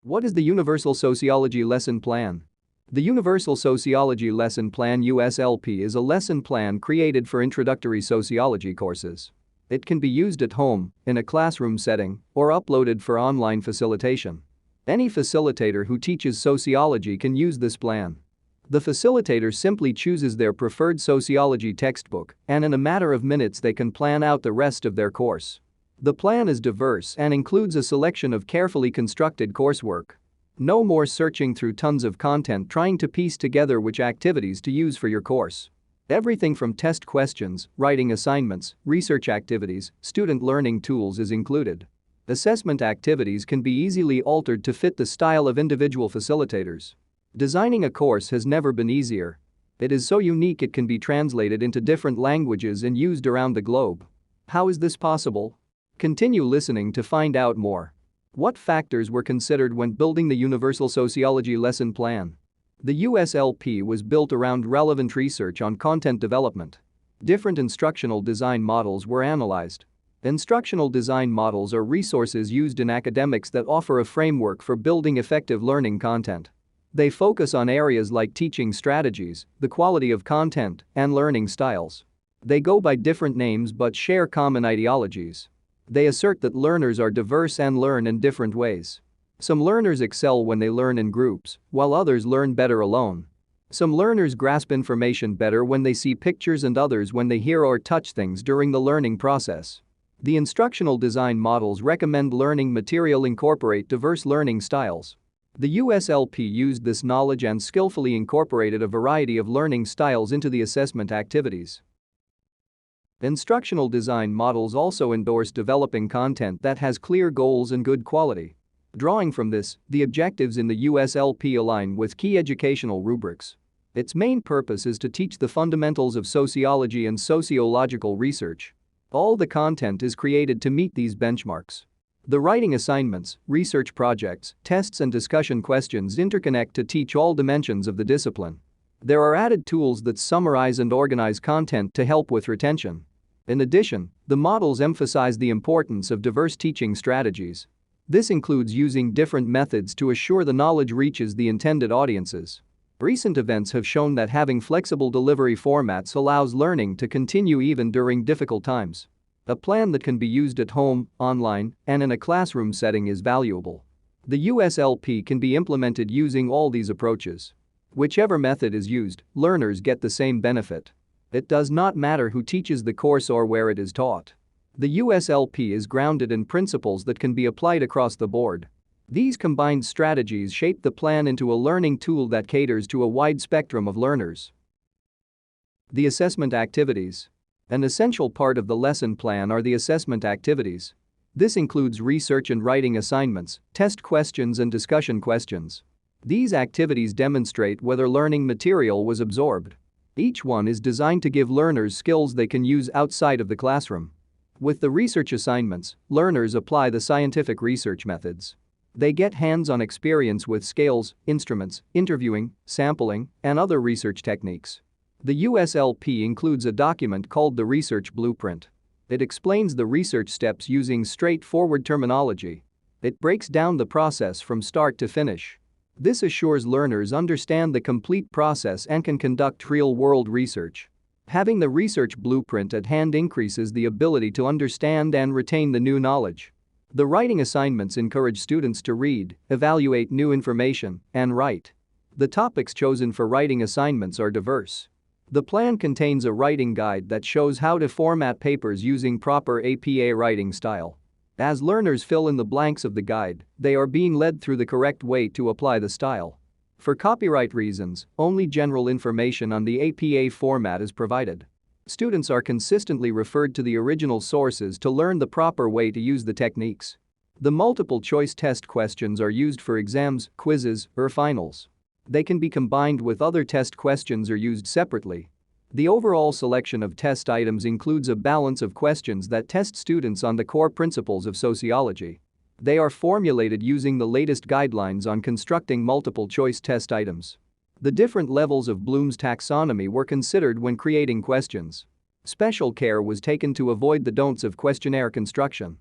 What is the Universal Sociology Lesson Plan? The Universal Sociology Lesson Plan (USLP) is a lesson plan created for introductory sociology courses. It can be used at home, in a classroom setting, or uploaded for online facilitation. Any facilitator who teaches sociology can use this plan. The facilitator simply chooses their preferred sociology textbook, and in a matter of minutes they can plan out the rest of their course. The plan is diverse and includes a selection of carefully constructed coursework. No more searching through tons of content trying to piece together which activities to use for your course. Everything from test questions, writing assignments, research activities, student learning tools is included. Assessment activities can be easily altered to fit the style of individual facilitators. Designing a course has never been easier. It is so unique it can be translated into different languages and used around the globe. How is this possible? Continue listening to find out more. What factors were considered when building the Universal Sociology Lesson Plan? The USLP was built around relevant research on content development. Different instructional design models were analyzed. Instructional design models are resources used in academics that offer a framework for building effective learning content. They focus on areas like teaching strategies, the quality of content, and learning styles. They go by different names but share common ideologies. They assert that learners are diverse and learn in different ways. Some learners excel when they learn in groups, while others learn better alone. Some learners grasp information better when they see pictures and others when they hear or touch things during the learning process. The instructional design models recommend learning material incorporate diverse learning styles. The USLP used this knowledge and skillfully incorporated a variety of learning styles into the assessment activities. Instructional design models also endorse developing content that has clear goals and good quality. Drawing from this, the objectives in the USLP align with key educational rubrics. Its main purpose is to teach the fundamentals of sociology and sociological research. All the content is created to meet these benchmarks. The writing assignments, research projects, tests and discussion questions interconnect to teach all dimensions of the discipline. There are added tools that summarize and organize content to help with retention. In addition, the models emphasize the importance of diverse teaching strategies. This includes using different methods to assure the knowledge reaches the intended audiences. Recent events have shown that having flexible delivery formats allows learning to continue even during difficult times. A plan that can be used at home, online, and in a classroom setting is valuable. The USLP can be implemented using all these approaches. Whichever method is used, learners get the same benefit. It does not matter who teaches the course or where it is taught. The USLP is grounded in principles that can be applied across the board. These combined strategies shape the plan into a learning tool that caters to a wide spectrum of learners. The assessment activities. An essential part of the lesson plan are the assessment activities. This includes research and writing assignments, test questions and discussion questions. These activities demonstrate whether learning material was absorbed. Each one is designed to give learners skills they can use outside of the classroom. With the research assignments, learners apply the scientific research methods. They get hands-on experience with scales, instruments, interviewing, sampling, and other research techniques. The USLP includes a document called the Research Blueprint. It explains the research steps using straightforward terminology. It breaks down the process from start to finish. This assures learners understand the complete process and can conduct real-world research. Having the research blueprint at hand increases the ability to understand and retain the new knowledge. The writing assignments encourage students to read, evaluate new information, and write. The topics chosen for writing assignments are diverse. The plan contains a writing guide that shows how to format papers using proper APA writing style. As learners fill in the blanks of the guide, they are being led through the correct way to apply the style. For copyright reasons, only general information on the APA format is provided. Students are consistently referred to the original sources to learn the proper way to use the techniques. The multiple-choice test questions are used for exams, quizzes, or finals. They can be combined with other test questions or used separately. The overall selection of test items includes a balance of questions that test students on the core principles of sociology. They are formulated using the latest guidelines on constructing multiple-choice test items. The different levels of Bloom's taxonomy were considered when creating questions. Special care was taken to avoid the don'ts of questionnaire construction.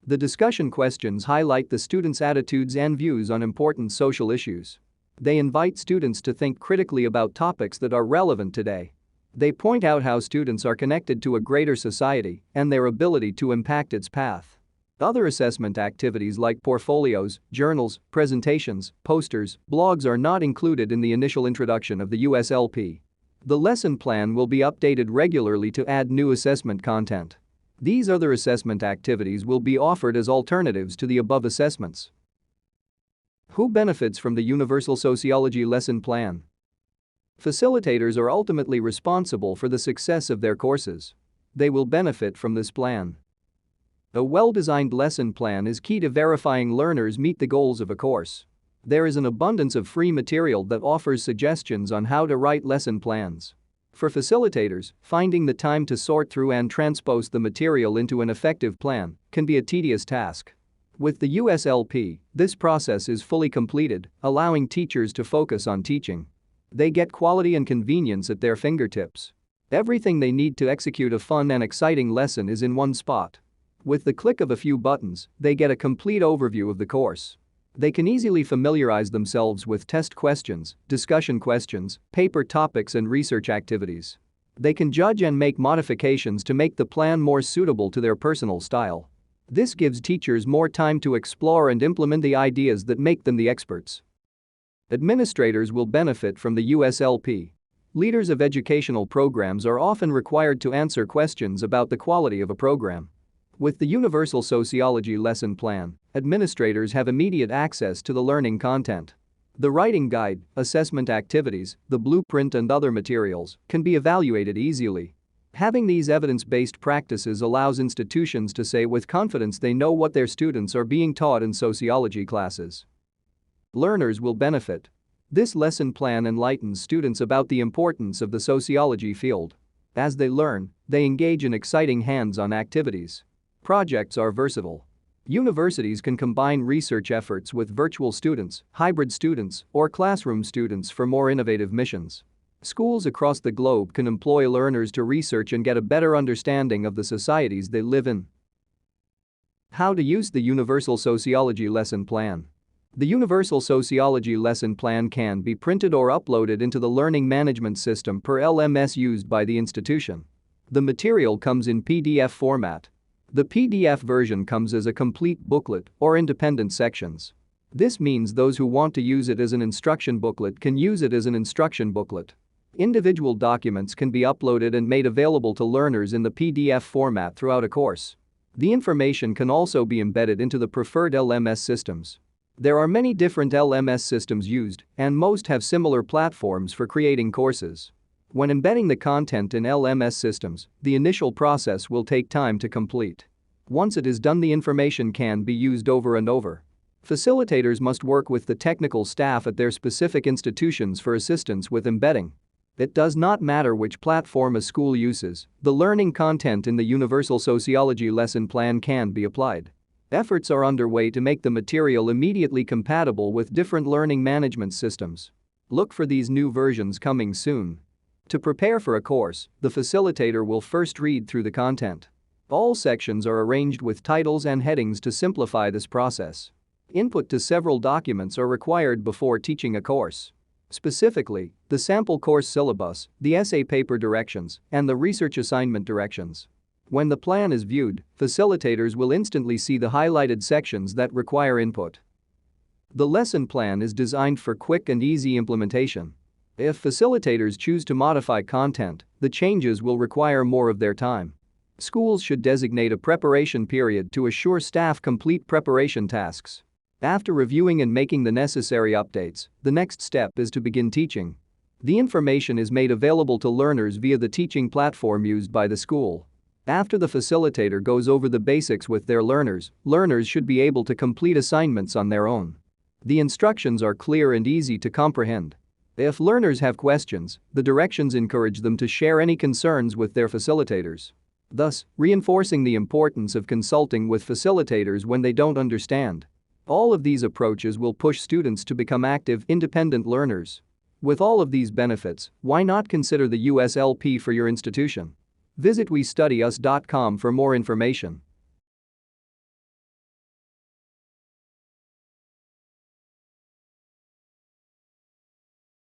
The discussion questions highlight the students' attitudes and views on important social issues. They invite students to think critically about topics that are relevant today. They point out how students are connected to a greater society and their ability to impact its path. Other assessment activities like portfolios, journals, presentations, posters, blogs are not included in the initial introduction of the USLP. The lesson plan will be updated regularly to add new assessment content. These other assessment activities will be offered as alternatives to the above assessments. Who benefits from the Universal Sociology Lesson Plan? Facilitators are ultimately responsible for the success of their courses. They will benefit from this plan. A well-designed lesson plan is key to verifying learners meet the goals of a course. There is an abundance of free material that offers suggestions on how to write lesson plans. For facilitators, finding the time to sort through and transpose the material into an effective plan can be a tedious task. With the USLP, this process is fully completed, allowing teachers to focus on teaching. They get quality and convenience at their fingertips. Everything they need to execute a fun and exciting lesson is in one spot. With the click of a few buttons, they get a complete overview of the course. They can easily familiarize themselves with test questions, discussion questions, paper topics and research activities. They can judge and make modifications to make the plan more suitable to their personal style. This gives teachers more time to explore and implement the ideas that make them the experts. Administrators will benefit from the USLP. Leaders of educational programs are often required to answer questions about the quality of a program. With the Universal Sociology Lesson Plan, administrators have immediate access to the learning content. The writing guide, assessment activities, the blueprint and other materials can be evaluated easily. Having these evidence-based practices allows institutions to say with confidence they know what their students are being taught in sociology classes. Learners will benefit. This lesson plan enlightens students about the importance of the sociology field. As they learn, they engage in exciting hands-on activities. Projects are versatile. Universities can combine research efforts with virtual students, hybrid students, or classroom students for more innovative missions. Schools across the globe can employ learners to research and get a better understanding of the societies they live in. How to use the Universal Sociology Lesson Plan. The Universal Sociology Lesson Plan can be printed or uploaded into the learning management system per LMS used by the institution. The material comes in PDF format. The PDF version comes as a complete booklet or independent sections. This means those who want to use it as an instruction booklet can use it as an instruction booklet. Individual documents can be uploaded and made available to learners in the PDF format throughout a course. The information can also be embedded into the preferred LMS systems. There are many different LMS systems used, and most have similar platforms for creating courses. When embedding the content in LMS systems, the initial process will take time to complete. Once it is done, the information can be used over and over. Facilitators must work with the technical staff at their specific institutions for assistance with embedding. It does not matter which platform a school uses, the learning content in the Universal Sociology Lesson Plan can be applied. Efforts are underway to make the material immediately compatible with different learning management systems. Look for these new versions coming soon. To prepare for a course, the facilitator will first read through the content. All sections are arranged with titles and headings to simplify this process. Input to several documents are required before teaching a course. Specifically, the sample course syllabus, the essay paper directions, and the research assignment directions. When the plan is viewed, facilitators will instantly see the highlighted sections that require input. The lesson plan is designed for quick and easy implementation. If facilitators choose to modify content, the changes will require more of their time. Schools should designate a preparation period to assure staff complete preparation tasks. After reviewing and making the necessary updates, the next step is to begin teaching. The information is made available to learners via the teaching platform used by the school. After the facilitator goes over the basics with their learners, learners should be able to complete assignments on their own. The instructions are clear and easy to comprehend. If learners have questions, the directions encourage them to share any concerns with their facilitators, thus reinforcing the importance of consulting with facilitators when they don't understand. All of these approaches will push students to become active, independent learners. With all of these benefits, why not consider the USLP for your institution? Visit westudyus.com for more information.